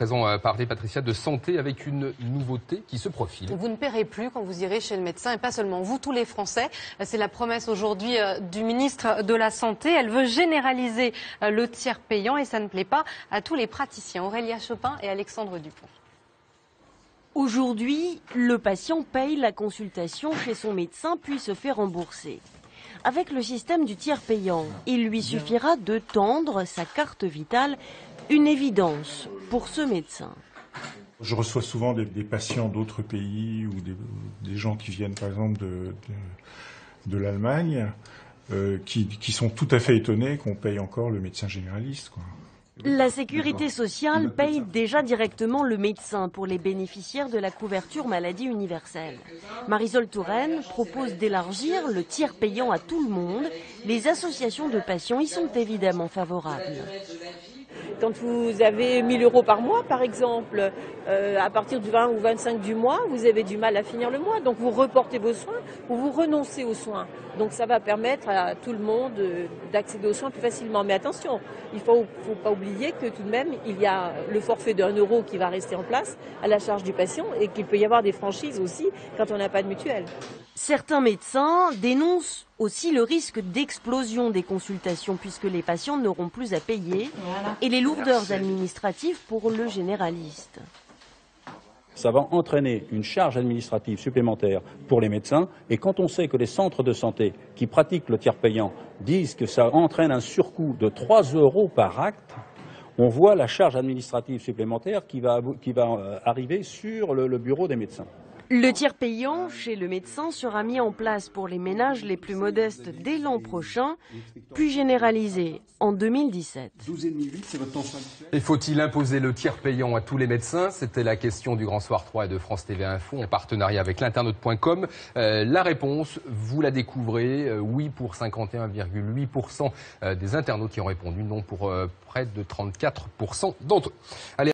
présent parler, Patricia, de santé avec une nouveauté qui se profile. Vous ne paierez plus quand vous irez chez le médecin, et pas seulement vous, tous les Français. C'est la promesse aujourd'hui du ministre de la Santé. Elle veut généraliser le tiers payant et ça ne plaît pas à tous les praticiens. Aurélia Chopin et Alexandre Dupont. Aujourd'hui, le patient paye la consultation chez son médecin puis se fait rembourser. Avec le système du tiers payant, il lui suffira de tendre sa carte vitale, une évidence pour ce médecin. Je reçois souvent des patients d'autres pays ou des gens qui viennent par exemple de l'Allemagne qui sont tout à fait étonnés qu'on paye encore le médecin généraliste, quoi. La sécurité sociale paye déjà directement le médecin pour les bénéficiaires de la couverture maladie universelle. Marisol Touraine propose d'élargir le tiers payant à tout le monde. Les associations de patients y sont évidemment favorables. Quand vous avez 1 000 € par mois, par exemple, à partir du 20 ou 25 du mois, vous avez du mal à finir le mois. Donc vous reportez vos soins ou vous renoncez aux soins. Donc ça va permettre à tout le monde d'accéder aux soins plus facilement. Mais attention, il ne faut pas oublier que tout de même, il y a le forfait de 1 € qui va rester en place à la charge du patient et qu'il peut y avoir des franchises aussi quand on n'a pas de mutuelle. Certains médecins dénoncent aussi le risque d'explosion des consultations puisque les patients n'auront plus à payer et les lourdeurs administratives pour le généraliste. Ça va entraîner une charge administrative supplémentaire pour les médecins et quand on sait que les centres de santé qui pratiquent le tiers payant disent que ça entraîne un surcoût de 3 € par acte, on voit la charge administrative supplémentaire qui va arriver sur le bureau des médecins. Le tiers payant chez le médecin sera mis en place pour les ménages les plus modestes dès l'an prochain, puis généralisé en 2017. Et faut-il imposer le tiers payant à tous les médecins? C'était la question du Grand Soir 3 et de France TV Info en partenariat avec l'internaute.com. La réponse, vous la découvrez. Oui pour 51,8% des internautes qui ont répondu, non pour près de 34% d'entre eux. Allez.